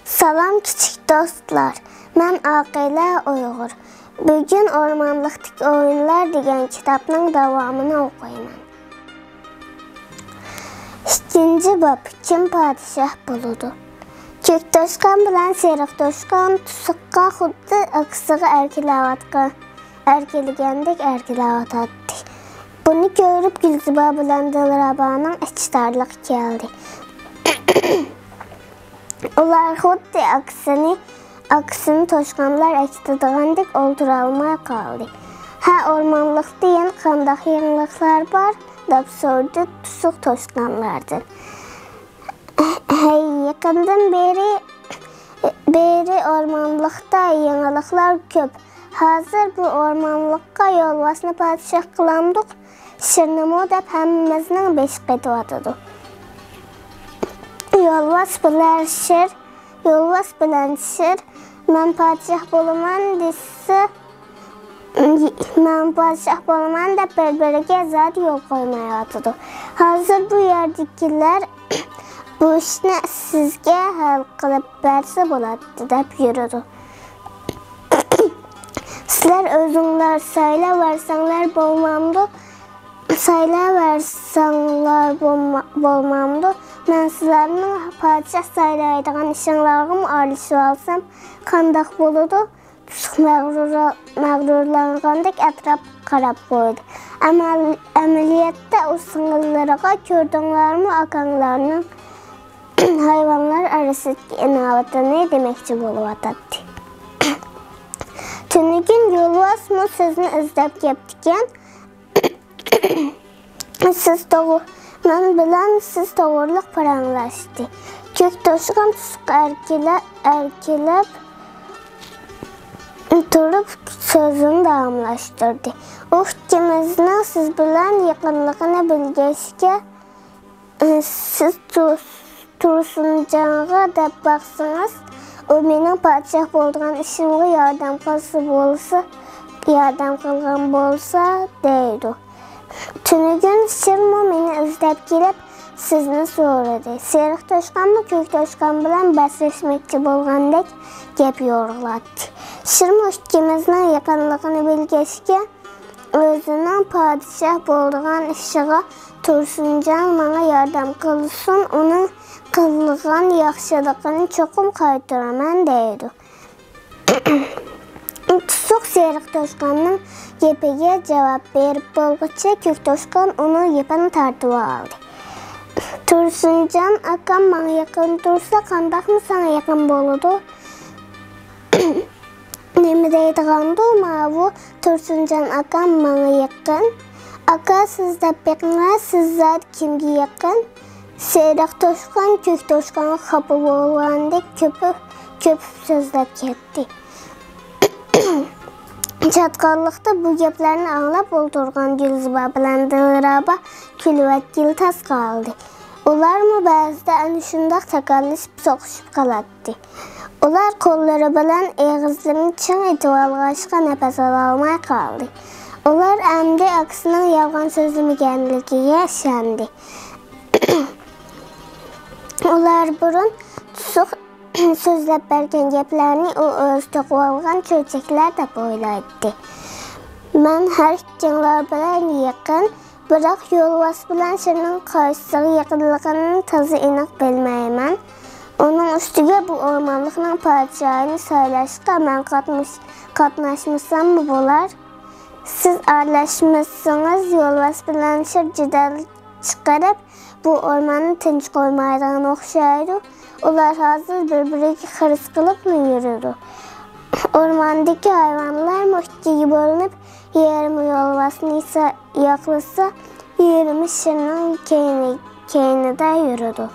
Salam küçük dostlar, mən Aqilə Uyğur. Bugün Ormanlıqdakı Oyunlar degan kitabның davamını oxuyuram. 2-ci bab Kim padişah buludu? Kök toşqan bilan seriq toşqan tusuqqa xuddi aqsığı ərkiləgəndək ərkiləvatdı. Bunu görüb Gülzüba bilan Dilrabanın içdarlıq gəldi. Ular xuddi aksini toşqanlar əkdidəndək olduralmaya qaldı. Ormanlıqda yen qandaq yeniliklər var, dab sordu tusuq toşqanlardır. Yaxından beri ormanlıqda yeniliklər köp. Hazır bu ormanlıqqa yolvasını padişah qılandıq. Şirnimo deb həmmimizin beş qeydivatıdır. Yolvas bilen şir, mən padişah boluman desə, mən padişah boluman da bir-birigə zat yol qoymaya atıdı. Hazır bu yerdikilər bu işini sizgə həll qılıb bərsə boladı deyib yürüdü. Sizlər özünlər sayla versanlar bolmamdı. Mən sizlərin padişah saylaydığın işinlərim arlışı alsam, qandaq buludu, tusuq məğrurlanğandək ətraf qarab qoydu. Əməliyyətdə o sınırlarına gördüklərimi akanlarının hayvanlar arasındakı inavəti ne deməkçi buluvatatdı. Tünügün yolvas mı sözünü izləb gəpdikən, mən bilən siz doğruluq paranlaşdı. Kök toşqan tusuq ərkiləb durub sözünü davamlaşdırdı. O ikimizin siz bilən yaxınlığını bilgəşkə siz Tursuncağa da baxsınız. O mənim padişah olduğun işimə yardım qılğan bolsa deydi. Tünügün Şirmo məni izləb gəlib sizini soradı. Seriq toşqan mı kök toşqan bilan bəsləşməkçi bolğandək gəp yorğuladı. Şirmo ikimizin yaxınlığını bilgəşkə özünün padişah bolduğun işığa Tursuncan mənə yardım qılsın, onun qıllığın yaxşılığını çoxum qaytıraman deydi. Tusuq seriq toşqanın yepiga cavab verib bolğucha kök toşqan onu yepini tartıb aldı. Tursuncan akam mənə yaxın dursa qandaqmı sana yaxın boludu? Nemi deydiğandı mavu Tursuncan akam mənə yaxın. Aka sizdə bəqinə sizlər kimgi yaxın? Seriq toşqan kök toşqanı xapı bolğandək köpüb sözləb getdi. Çatqallıqda bu gəplərini anlab oldurğan Gülzüba bilan Dilraba külüvət tas qaldı. Onlar mı bəzdə ənüşündaq təqallışıb soquşub qalatdı. Onlar qolları bilan eğizlərini çın etivalğaşqa nəfəs alalmaya qaldı. Onlar əmdi aksının yalğan sözlümigənligiyə şəndi. Onlar burun tusuq sözləb bərkən gəplərini o öz toxuvalğan çölçəklər də boylaydı. Mən hər ikkinlər bilən yaxın, bıraq yolvas bilan şirinin qarşısığı yaxınlığının tazı inaq bilməyəmən. Onun üstüge bu ormanlıqның padişahını söyləşqə mən qatnaşmışsam mı bolar? Siz arlaşmışsınız, yolvas bilan şir cidəl çıxarıb bu ormanı tinç qoymaydığını oxşaydı. Onlar hazır bir-biri xırız qılıb mı yürüdü? Ormandakı hayvanlar mühtiyi bölünüb, yerimi yolvasını ise yaxlısa, yerimi şirinin keynida yürüdü.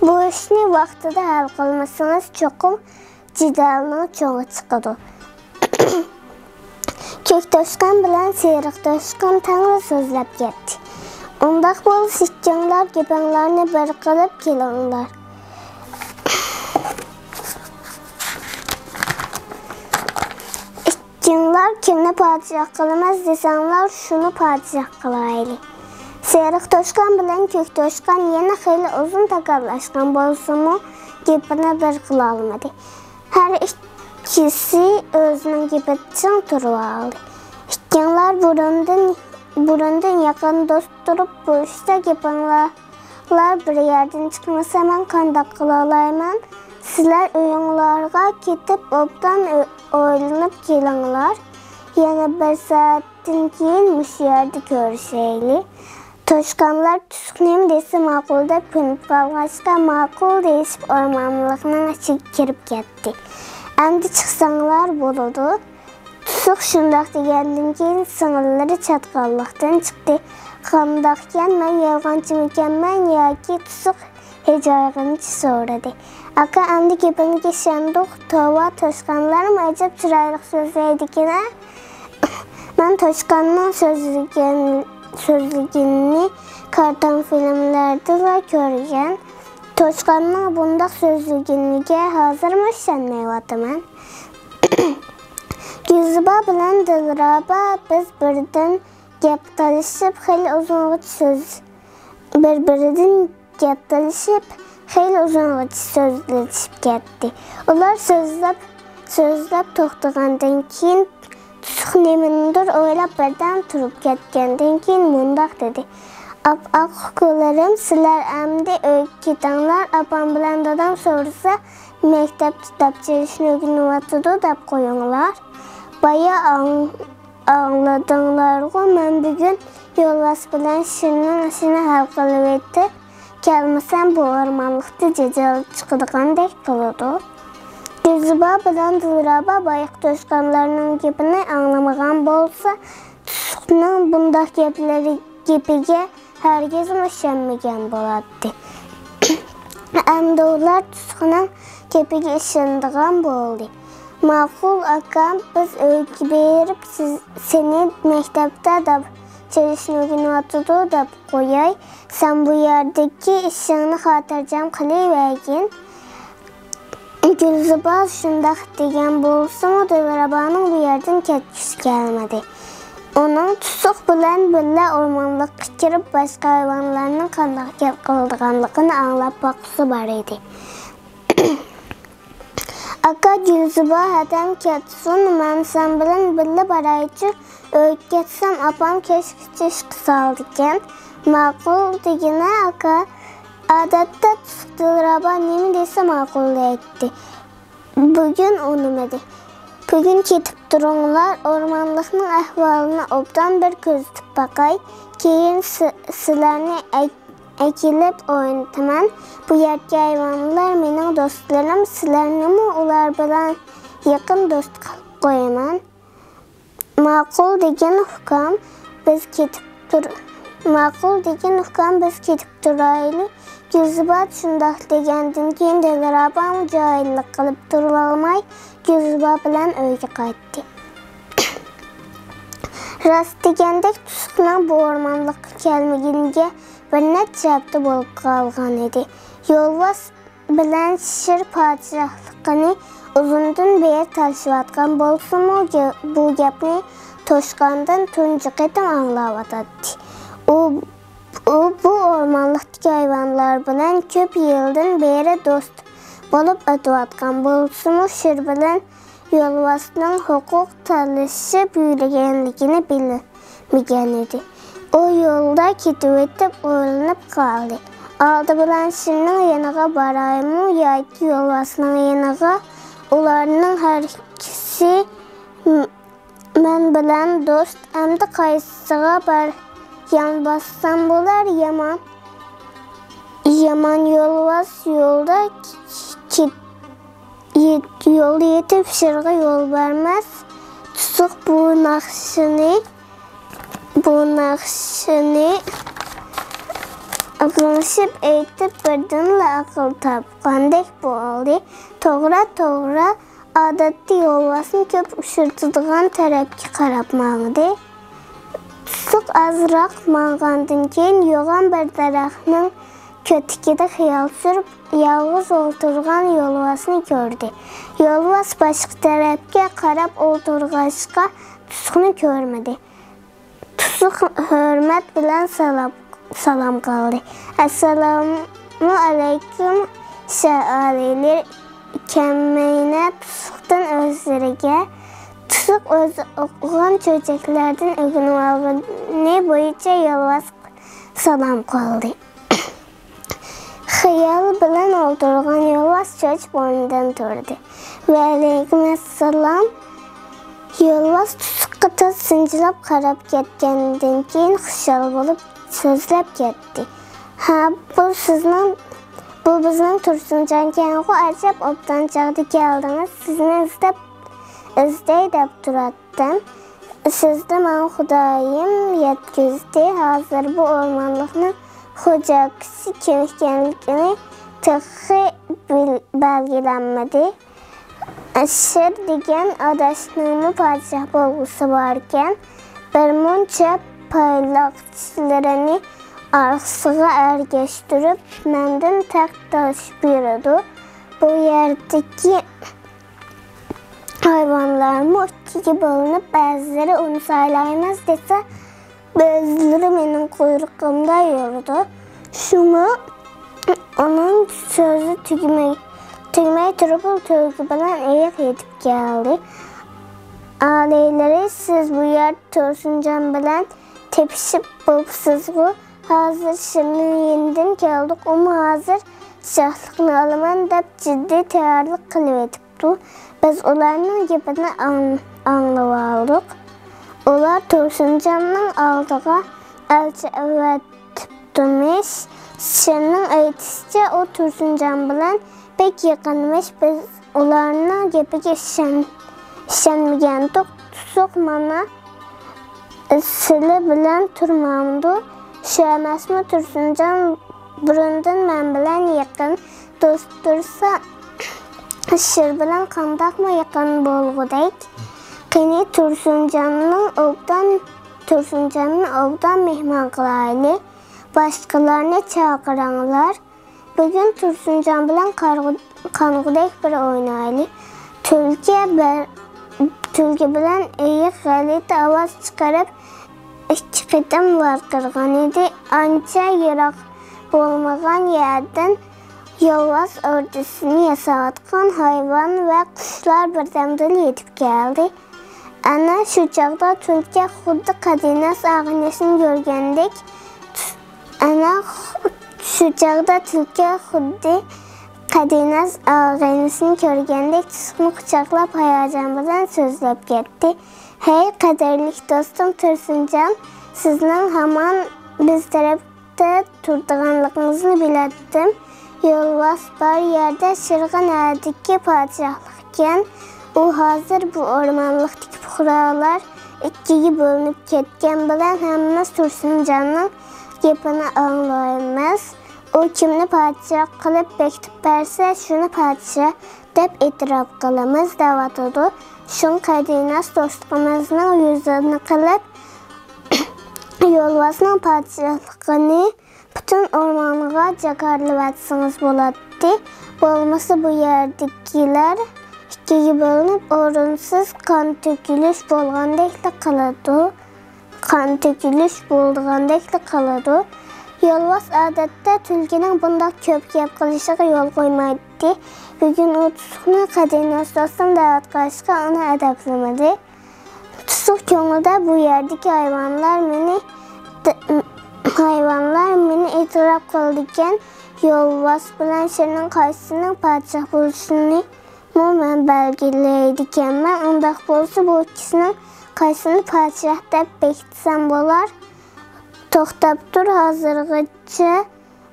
Bu işini vaxtıda həll qılmışsınız, çoxum cidəlinin çoğu çıxıdı. Kök toşqan bilan seriq toşqan tanrı sözləb getdi. Ondaq bol sikcanlar gəbənlərini bir qılıb kelonlar. İkkinlər kimni padişah qılmaz desanlar şunu padişah qılaylı. Seyrek toşkan bilen kök toşkan yine xeyli uzun takallaşkan bolsumu gepini bir kıla almadı. Her ikisi özünün gepetçen turup aldı. İkkenler burundan yakın dost durup bu işte gepinler bir yerden çıkmasa hemen kandak kılalayman. Sizler oyunlarga ketip obdan oylanıp gelinglar. Yana bir saatten keyin muş yerde görüşeyli. Toşkanlar tüsükneyim dese makul dep könüp kalgaçta makul deyip ormanlıqның açık kirip ketdi. Endi çıksanlar boludu. Tüsük şundaq degenden keyin sыңıllары çatkallıqtan çıktı. Qandaqken men yalğancı mükemmel yoki tüsük hecayğınçı soradı. Aka endi gepini geçendik. Tova toşkanlarım acaba çıraylık sözleydikine. Ben toşkanның sözlüğünü karton filmlerde de görgen. Toşkanның bundaq sözlüğüne hazırmış sanmayvadım ben. Gülzüba bilen Dilraba biz birden gep talışıp xeyli uzun birbirinden gep talışıp xeyli uzun sözleşip ketdi. Ular sözlep toxtağandan keyin tüsük nemindir oylap birden turup ketgenden keyin mundaq dedi. Ap-ak hukularım sizler emdi öyküdanlar apam bilen dadam sorsa mektep tutap çelişini ögünüvatıdı dap koyunlar. Baya anladınlar men bugün yolvas bilen şirinin aşını halkalı etti. Gelmesen bu ormanlıkta cecel çıkıdığandek kılıdı. Gülzüba bilen Dilraba bayık toşkanlarının gepini anlamagan bolsa tüsüknün bundaq gepiga herkesin işenmegen boladı. Endi ular tüsüknün gepiga işendigan boldu. Makul akam biz öykü berip seni mektepte da çelişini ögünüvatıdı da koyay. Sen bu yerdeki işini hatırcam kılıvergin. Gülzüba şundaq degen bolsa Dilrabanın bu yerden ketgisi gelmedi. Onun tüsük bilen birle ormanlıqqa kirip başka hayvanlarının qandaq gep qıldığanlığını anlap bakısı var idi. Aka Gülzüba hadem ketsun, men sen bilen birle barayıcı öykü ketsem apam keşke saldıken. Makul degene aka adatta tüsük Dilraba nemi dese makul etti. Bugün onumedi. Bugün ketip durunlar ormanlıqның ahvalına obdan bir gözütüp bakay. Keyin sizlerini ekilip oynataman. Bu yerki hayvanlar mening dostlarım. Sizlerini mi ular bilen yakın dost kalıp koyaman. Makul degen hukam biz ketip duraylı. Gülzüba şundaq degenden keyin Dilraba cahillik kılıp durulmay Gülzüba bilen öykü qaytdı. Rast degendek tüsüknün bu ormanlıqqa kelmegeniga bir neçe hafta bolup kalgan idi. Yolvas bilen şir padişahlıqını uzundan beri talışıvatgan bolsumu bu gepni toşkandan tuncu qetim anlavatatdı. O bu ormanlıqdaki hayvanlar bilen köp yıldan beri dost bolup ötüvatgan bolsumu şir bilen Yolvasның hukuk talışıp yürügenligini bilmegen idi. O yolda ketip oynanıp kaldı. Aldı bilen şirinin yanıga barayımı yoki Yolvasның yanıga ularının her ikisi men bilen dost emdi qaysıga bar yan bassam bolar yaman Yolvas yolda yol yetip şırğa yol vermez. Tüsük bu nakşını akılışıp eytip birdenle akıl tapqandek boldu. Toğra adatda Yolvasın köp uçurtudğan tarafga qarap mağdı. Tüsük azraq mağandan keyin yoğan bir daraxtның kötükide xiyal sürüp yalğız oturgan Yolvasını gördü. Yolvas başqa tarafga qarap oturgaçqa tüsükni görmedi. Tüsük hürmet bilen salam qaldı. Assalamu aleyküm şəailir kəmməyinə tusuqdan özlərə tusuq öz oğlan çocuklardan ögünü boyunca yolvaz salam qaldı. Xəyal bilan oldurğan yolvaz çocuk boynundan durdu. Və aleykümselam. Yolvaz tusuqqa tez sincilab qarab ketgandan keyin xushal bo'lib so'zlab ketdi. Ha, bu bizning Tursunjon Kengu ajab obdan chaqdi keldingiz. Sizni izday deb turatdim. Sizni men Xudoyim yetkizdi. Hozir bu o'rmonlikni xo'jasi kim ekanligini texi belgilanmadi. Şir degan adashnomi podshoh bo'lg'usi borkan, bir muncha payloqchilarini arxsiga ergashtirib, mendan taqtosh buyurdi. Bu yerdagi hayvonlarmi ikkiga bo'linib, ba'zilari uni saylaymiz desa, ba'zilari mening quyruqimda yurdi. Shuni onun so'zi tugmay turib tövgü bilan ayiq yetib keldi. Ailelari, siz bu yer Tursunjon bilan tepishib bo'libsiz-ku. Hozir shirni yendim keldik. Hozir shohlikni olaman deb jiddiy tayyorlik qilib etibdi. Biz ularning gapini anglab oldik. Ular Tursunjonning oldiga elchi avatibdimish. Shirning aytishicha, u Tursunjon bilan pek yaqinmish. Biz ularning gapiga ishonmagandik. Tusuq mana sili bilan turmamdi. Shu emasmi, Tursunjon burundan men bilan yaqin do'st tursa, shir bilan qandaqmi yaqin bo'lgudek. Qani Tursunjonni obdan mehmon qilaylik. Boshqalarni chaqiranglar. Bugün Tursunjon bilan qanğudek bir o'ynaylik. Tulki bilan ayiq g'alati ovoz chiqarib ikki qitim varqirgan edi. Ancha yiroq bo'lmagan yerdan yolvaz ordusini yasayotgan hayvon va qushlar birdamda yetib keldi. Ana shu chog'da tulki xuddi Qadinas ag'inasini ko'rgandek Qadinas ag'inasini ko'rgandek tusuqni quchoqlab hayajon bilan so'zlab ketdi. Hey qadrli do'stim Tursunjon, sizning hamon biz tarafda turganligingizni biladim. Yolvaz bir yerda shirg'in adiki podshohlikkan. U hozir bu o'rmonlikdagi fuqarolar ikkiga bo'linib ketgan bilan hammamiz Tursunjonning gapini anglaymiz. U kimni podshoh qilib bekitib bersa, shuni podshoh deb e'tirof qilamiz devatdi. Shun Qadinas do'stligimizning yuzini qilib, Yolvazning podshohligini butun o'rmonga jakarlavatsangiz bo'ladi. Bo'lmasa bu yerdagilar ikkiga bo'linib o'rinsiz qon to'kilish bo'lgandek qiladi. Yolvaz odatda tulkining bundoq ko'p gap qilishiga yo'l qo'ymaydi. Bugun u tusuqni Qadinas do'stim da'vat qilishga uni adablamadi. Tusuq ko'nglida bu yerdagi hayvonlar meni e'tirof qildigan. Yolvaz bilan shirning qaysisining podshoh bo'lishini men belgilaydiganman. Undaq bo'lsa, bu ikkisining qaysini podshoh deb bekitsam bo'lar. To'xtab tur, hozirgacha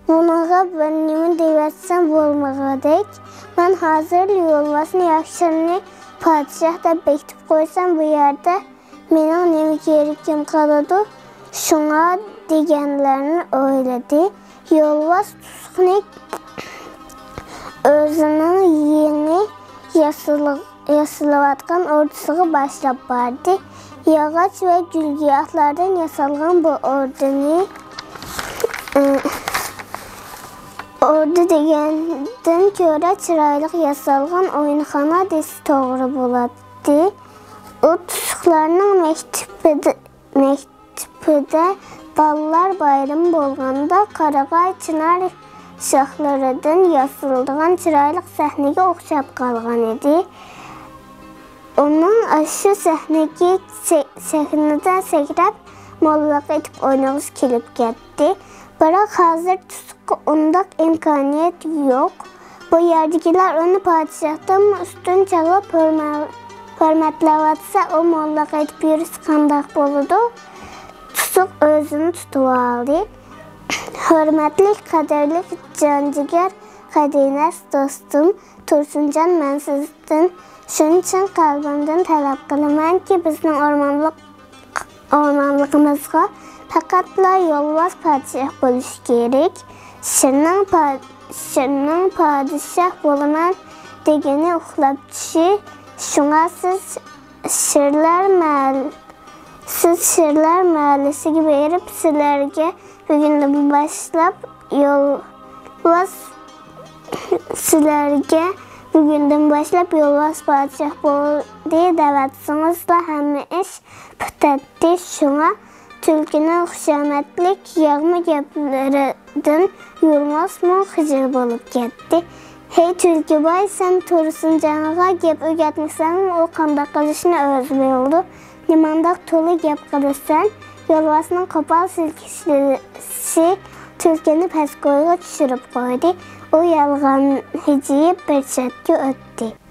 bunaqa bir nima deyatsam bo'lmagadek. Men hozir Yolvazni yaxshini podshoh deb bekitib qo'ysam, bu yerda mening nima keragim qoladi? Shunga deganlarini o'yladi. Yolvaz tusuqni o'zining yangi yasilayotgan ordusiga boshlab bordi. Yog'och va gul-giyohlardan yasalgan bu ordu degandan ko'ra chiroyli yasalgan o'yinxona desa to'g'ri bo'ladi. U tusuqlarning tipide dallar bayramı bolğanda Qaraqay çınar şaxlarıdan yasıldığan çıraylık səhnəyə oxşab qalğan idi. Onun aşı səhnədən səkrəb mollaq edib oynağız kelib getdi. Biroq hazır Tusuqqa undaq imkaniyet yox. Bu yerdekiler onu padişahdan üstün çalıb hörmətləvatsa o mollaq edib yürüsü qandaq boludu. Tusuq özünü tutub aldı. Hörmətlik, qədərlik, cancigar, qədinəs dostum, Tursuncan mən sizdən. Şunun için qalbimdən tələb qılımən ki, bizim ormanlığımızға fəqatla yolvaz padişah buluş gerek. Şirinin padişah bolumən degeni uxlab düşü. Şuna siz Şirlər Məhəlləsi gibi erib sizlərə bugündən başlap yolvaz padişah bol deyə dəvətsınizlə həmi iş pütətdi. Şuna tülkünün xüşəmətlik yağma gəplərdən yurmaz mı xıcır bolub getdi. Hey Tülkübay, sen Tursuncanğa gep ögətmişsən, o qandaq qılışını özü oldu. Limandaq tolu gep qılırsan, yolvasının qopal silkişlisi Tülkünü pəs qoyuğa düşürüb qoydu. O yalğan hiciyib bir çətki ötdü.